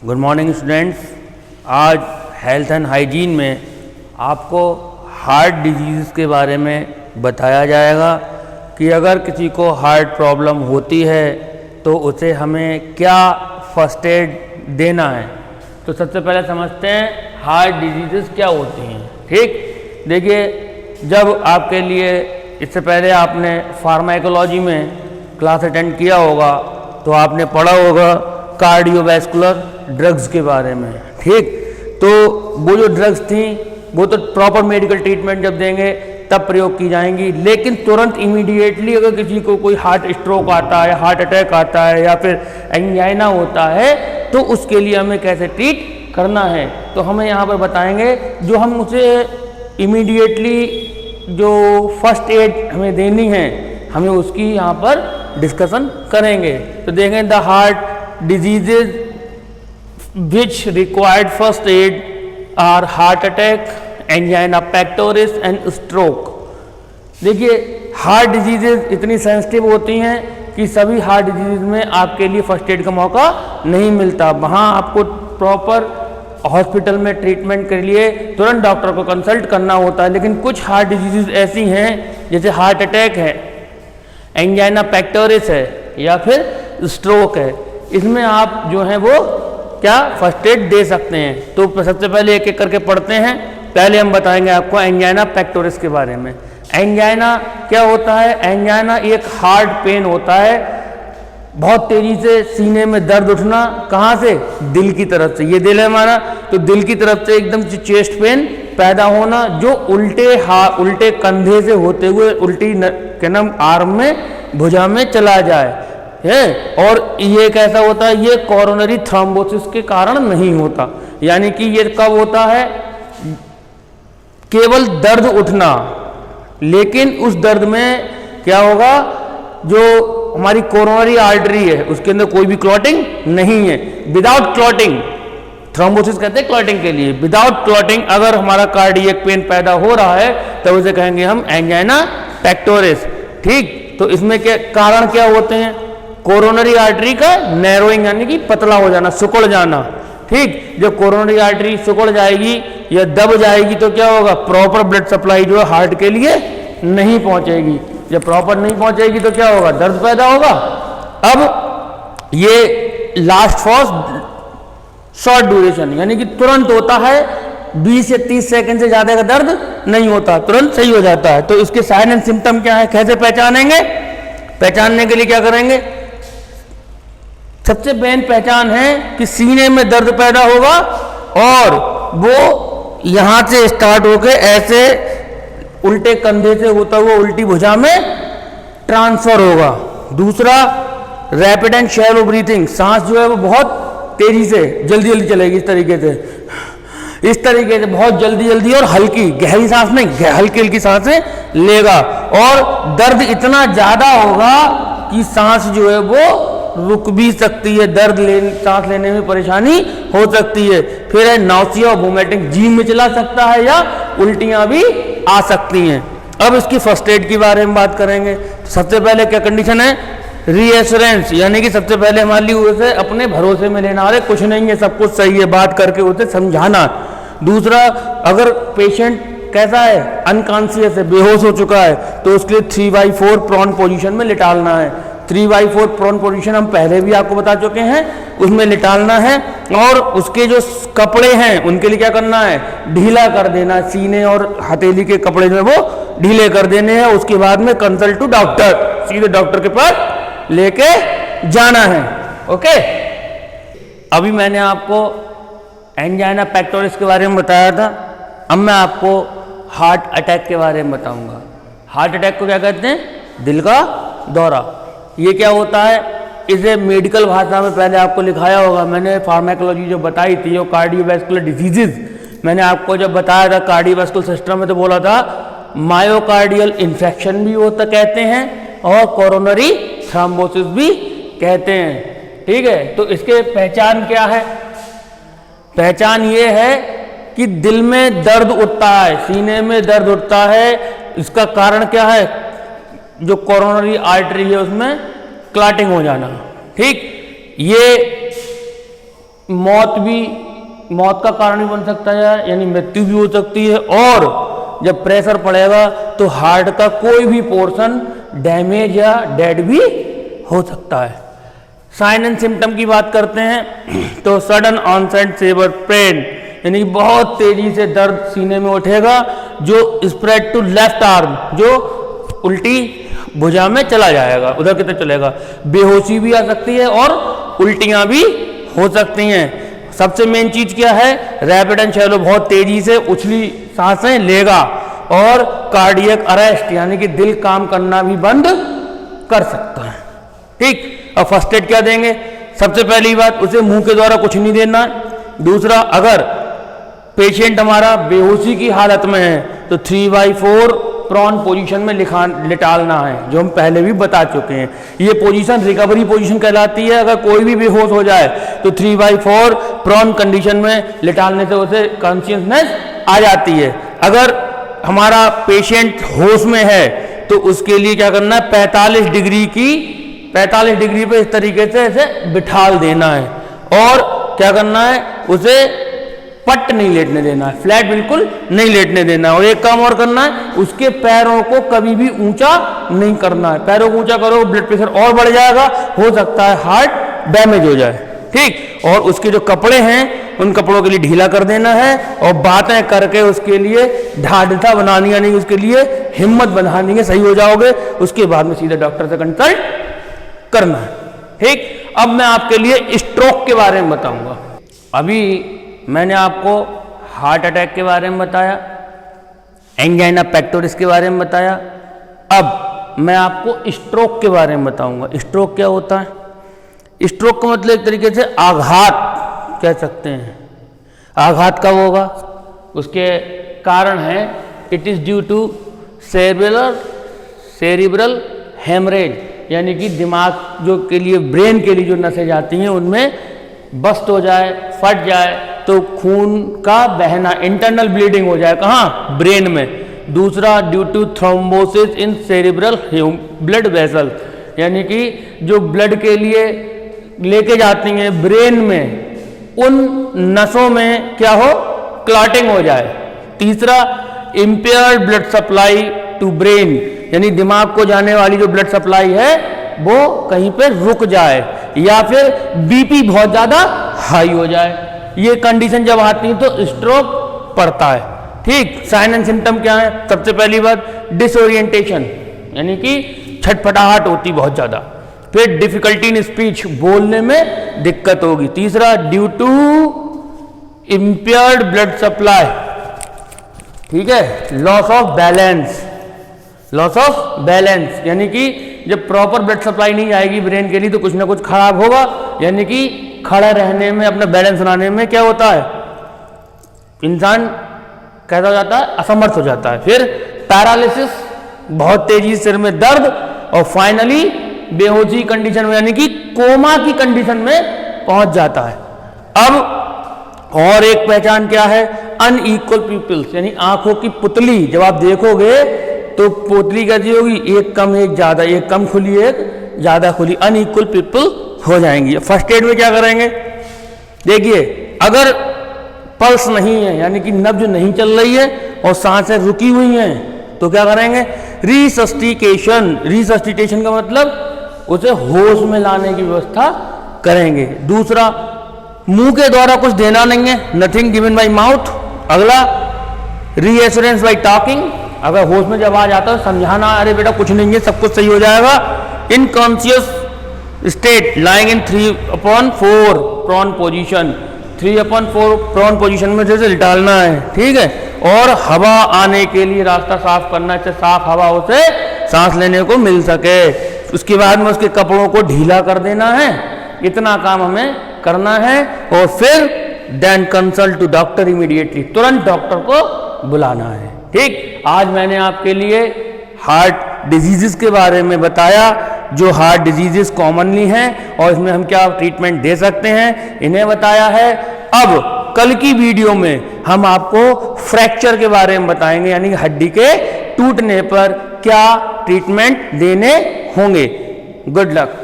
Good morning students. आज health and hygiene में आपको हार्ट डिजीज़ के बारे में बताया जाएगा कि अगर किसी को हार्ट प्रॉब्लम होती है तो उसे हमें क्या फर्स्ट एड देना है। तो सबसे पहले समझते हैं हार्ट डिजीज़ क्या होती हैं। ठीक, देखिए, जब आपके लिए इससे पहले आपने फार्माकोलॉजी में क्लास अटेंड किया होगा तो आपने पढ़ा होगा कार्डियोवैस्कुलर ड्रग्स के बारे में। ठीक, तो वो जो ड्रग्स थी वो तो प्रॉपर मेडिकल ट्रीटमेंट जब देंगे तब प्रयोग की जाएंगी, लेकिन तुरंत इमीडिएटली अगर किसी को कोई हार्ट स्ट्रोक आता है, हार्ट अटैक आता है या फिर एंजाइना होता है तो उसके लिए हमें कैसे ट्रीट करना है। तो हमें यहाँ पर बताएंगे जो हम उसे इमीडिएटली जो फर्स्ट एड हमें देनी है हमें उसकी यहाँ पर डिस्कशन करेंगे। तो देखेंगे the heart diseases which required first aid are heart attack, angina pectoris and stroke। देखिए, हार्ट डिजीजेज इतनी सेंसिटिव होती हैं कि सभी हार्ट डिजीज में आपके लिए फर्स्ट एड का मौका नहीं मिलता। वहाँ आपको प्रॉपर हॉस्पिटल में ट्रीटमेंट के लिए तुरंत डॉक्टर को कंसल्ट करना होता है, लेकिन कुछ हार्ट डिजीजेज ऐसी हैं जैसे हार्ट अटैक है, एंजाइना पेक्टोरिस है या फिर स्ट्रोक है, इसमें आप जो हैं वो क्या फर्स्ट एड दे सकते हैं। तो सबसे पहले एक एक करके पढ़ते हैं। पहले हम बताएंगे आपको एंजाइना पेक्टोरिस के बारे में। एंजाइना क्या होता है? एंजाइना एक हार्ड पेन होता है, बहुत तेजी से सीने में दर्द उठना। कहाँ से? दिल की तरफ से। ये दिल है हमारा, तो दिल की तरफ से एकदम से चेस्ट पेन पैदा होना जो उल्टे कंधे से होते हुए उल्टी आर्म में भुजा में चला जाए है। और ये कैसा होता है? ये कोरोनरी थ्रोम्बोसिस के कारण नहीं होता। यानी कि ये कब होता है? केवल दर्द उठना, लेकिन उस दर्द में क्या होगा, जो हमारी कोरोनरी आर्टरी है उसके अंदर कोई भी क्लॉटिंग नहीं है। विदाउट क्लॉटिंग, थ्रोम्बोसिस कहते हैं क्लॉटिंग के लिए। विदाउट क्लॉटिंग अगर हमारा कार्डियक पेन पैदा हो रहा है तो उसे कहेंगे हम एंजाइना पेक्टोरिस। ठीक, तो इसमें क्या कारण क्या होते हैं? कोरोनरी आर्टरी का नैरोइंग यानी कि पतला हो जाना, सिकुड़ जाना। ठीक, जब कोरोनरी आर्टरी सिकुड़ जाएगी या दब जाएगी तो क्या होगा? प्रॉपर ब्लड सप्लाई जो है हार्ट के लिए नहीं पहुंचेगी। जब प्रॉपर नहीं पहुंचेगी तो क्या होगा? दर्द पैदा होगा। अब ये लास्ट फॉर शॉर्ट ड्यूरेशन, यानी कि तुरंत होता है, 20 से 30 सेकंड से ज्यादा का दर्द नहीं होता, तुरंत सही हो जाता है। तो इसके साइन एंड सिम्टम क्या है, कैसे पहचानेंगे? पहचानने के लिए क्या करेंगे? सबसे मेन पहचान है कि सीने में दर्द पैदा होगा और वो यहां से स्टार्ट होकर ऐसे उल्टे कंधे से होता हुआ उल्टी भुजा में ट्रांसफर होगा। दूसरा, रैपिड एंड शैलो ब्रीथिंग, सांस जो है वो बहुत तेजी से जल्दी जल्दी चलेगी, इस तरीके से बहुत जल्दी जल्दी और हल्की, गहरी सांस नहीं, हल्की हल्की सांसें लेगा। और दर्द इतना ज्यादा होगा कि सांस जो है वो रुक भी सकती है, सांस लेने में परेशानी हो सकती है। फिर है नाउसिया और वोमिटिंग, जी में चला सकता है या उल्टियां भी आ सकती हैं। अब इसकी फर्स्ट एड के बारे में बात करेंगे। सबसे पहले क्या कंडीशन है? रीएश्योरेंस, यानी कि सबसे पहले हमारे लिए उसे अपने भरोसे में लेना, अरे कुछ नहीं है, सब कुछ सही है, बात करके उसे समझाना। दूसरा, अगर पेशेंट कैसा है, अनकॉन्शियस है, बेहोश हो चुका है, तो उसके लिए 3/4 प्रोन पोजीशन में लिटालना है। 3/4 प्रोन पोजीशन हम पहले भी आपको बता चुके हैं, उसमें लिटालना है। और उसके जो कपड़े हैं उनके लिए क्या करना है? ढीला कर देना, सीने और हथेली के कपड़े जो है वो ढीले कर देने हैं। उसके बाद में कंसल्ट टू डॉक्टर, सीधे डॉक्टर के पास लेके जाना है। ओके, अभी मैंने आपको एंजाइना पेक्टोरिस के बारे में बताया था, अब मैं आपको हार्ट अटैक के बारे में बताऊंगा। हार्ट अटैक को क्या कहते हैं? दिल का दौरा। ये क्या होता है? इसे मेडिकल भाषा में पहले आपको लिखाया होगा, मैंने फार्माकोलॉजी जो बताई थी, वो कार्डियोवैस्कुलर डिजीजेज, मैंने आपको जब बताया था कार्डियोवैस्कुलर सिस्टम में, तो बोला था मायोकार्डियल इन्फेक्शन भी होता कहते हैं और कोरोनरी थ्रोम्बोसिस भी कहते हैं। ठीक है, तो इसके पहचान क्या है? पहचान ये है कि दिल में दर्द उठता है, सीने में दर्द उठता है। इसका कारण क्या है? जो कोरोनरी आर्टरी है उसमें क्लॉटिंग हो जाना। ठीक, ये मौत का कारण भी बन सकता है, यानी मृत्यु भी हो सकती है। और जब प्रेशर पड़ेगा तो हार्ट का कोई भी पोर्शन डैमेज या डेड भी हो सकता है। साइन एंड सिम्टम की बात करते हैं तो सडन ऑनसेट सेवर पेन, यानी बहुत तेजी से दर्द सीने में उठेगा जो स्प्रेड टू लेफ्ट आर्म, जो उल्टी भुजा में चला जाएगा, उधर की तरफ चलेगा। बेहोशी भी आ सकती है और उल्टियां भी हो सकती हैं। सबसे मेन चीज क्या है, रैपिड एंड शैलो, बहुत तेजी से उछली सांसें लेगा। और कार्डियक अरेस्ट, यानी कि दिल काम करना भी बंद कर सकता है। ठीक, अब फर्स्ट एड क्या देंगे? सबसे पहली बात, उसे मुंह के द्वारा कुछ नहीं देना है। दूसरा, अगर पेशेंट हमारा बेहोशी की हालत में है तो 3/4 प्रॉन पोजीशन में लिटालना है, जो हम पहले भी बता चुके हैं। ये पोजीशन रिकवरी पोजीशन कहलाती है। अगर कोई भी बेहोश हो जाए तो 3/4 प्रॉन कंडीशन में लिटालने से उसे कॉन्शियसनेस आ जाती है। अगर हमारा पेशेंट होश में है तो उसके लिए क्या करना है, 45 डिग्री पे इस तरीके से इसे बिठाल देना है। और क्या करना है, उसे पट नहीं लेटने देना है, फ्लैट बिल्कुल नहीं लेटने देना है। और एक काम और करना है, उसके पैरों को कभी भी ऊंचा नहीं करना है। पैरों को ऊंचा करो ब्लड प्रेशर और बढ़ जाएगा, हो सकता है हार्ट डैमेज हो जाए। ठीक, और उसके जो कपड़े हैं उन कपड़ों के लिए ढीला कर देना है और बातें करके उसके लिए ढाढ़ता बनानी, यानी उसके लिए हिम्मत बनानी है, सही हो जाओगे। उसके बाद में सीधे डॉक्टर से कंसल्ट करना है। ठीक, अब मैं आपके लिए स्ट्रोक के बारे में बताऊंगा। अभी मैंने आपको हार्ट अटैक के बारे में बताया, एंजाइना पेक्टोरिस के बारे में बताया। अब मैं आपको स्ट्रोक के बारे में बताऊंगा। स्ट्रोक क्या होता है? स्ट्रोक का मतलब एक तरीके से आघात कह सकते हैं। आघात कब होगा? उसके कारण है, it is due to cerebral haemorrhage, यानी कि दिमाग जो के लिए, ब्रेन के लिए जो नसें जाती हैं उनमें बस्ट हो जाए, फट जाए तो खून का बहना, इंटरनल ब्लीडिंग हो जाए। कहाँ? ब्रेन में। दूसरा, due to thrombosis in cerebral blood vessel, यानी कि जो ब्लड के लिए लेके जाती हैं ब्रेन में, उन नसों में क्या हो, क्लॉटिंग हो जाए। तीसरा, impaired blood supply to brain, यानी दिमाग को जाने वाली जो ब्लड सप्लाई है वो कहीं पे रुक जाए, या फिर बीपी बहुत ज्यादा हाई हो जाए। ये कंडीशन जब आती है तो स्ट्रोक पड़ता है। ठीक, साइन एंड सिम्टम क्या है? सबसे पहली बात, डिसओरिएंटेशन, यानी कि छटपटाहट होती बहुत ज्यादा। फिर डिफिकल्टी इन स्पीच, बोलने में दिक्कत होगी। तीसरा, due to impaired blood supply, ठीक है, लॉस ऑफ बैलेंस, यानी कि जब प्रॉपर ब्लड सप्लाई नहीं आएगी ब्रेन के लिए तो कुछ ना कुछ खराब होगा, यानी कि खड़ा रहने में, अपना बैलेंस बनाने में क्या होता है, इंसान कैसा हो जाता है, असमर्थ हो जाता है। फिर पैरालिसिस, बहुत तेजी सिर में दर्द, और फाइनली बेहोशी कंडीशन में, यानी कि कोमा की कंडीशन में पहुंच जाता है। अब और एक पहचान क्या है, अनइक्वल पीपल्स, यानी आंखों की पुतली जब आप देखोगे तो पुतली कैसी होगी, एक कम एक ज्यादा, एक कम खुली एक ज्यादा खुली, अनइक्वल पीपल हो जाएंगी। फर्स्ट एड में क्या करेंगे, देखिए, अगर पल्स नहीं है, यानी कि नब्ज नहीं चल रही है और सांसें रुकी हुई हैं, तो क्या करेंगे, रिसस्टिटेशन का मतलब उसे होश में लाने की व्यवस्था करेंगे। दूसरा, मुंह के द्वारा कुछ देना नहीं है, नथिंग गिवन बाय माउथ। अगला, रीएश्योरेंस बाय टॉकिंग, अगर होश में जब आ जाता है समझाना, अरे बेटा कुछ नहीं है, सब कुछ सही हो जाएगा। Unconscious state lying in 3/4 prone position, 3/4 prone position में जैसे लिटालना है, ठीक है। और हवा आने के लिए रास्ता साफ करना, इससे साफ हवा उसे सांस लेने को मिल सके। उसके बाद में उसके कपड़ों को ढीला कर देना है, इतना काम हमें करना है। और फिर then consult to doctor immediately, तुरंत डॉक्टर को बुलाना है। ठीक, आज मैंने आपके लिए हार्ट डिजीजेस के बारे में बताया, जो हार्ट डिजीजेस कॉमनली हैं और इसमें हम क्या ट्रीटमेंट दे सकते हैं, इन्हें बताया है। अब कल की वीडियो में हम आपको फ्रैक्चर के बारे में बताएंगे, यानी हड्डी के टूटने पर क्या ट्रीटमेंट देने होंगे। Good luck.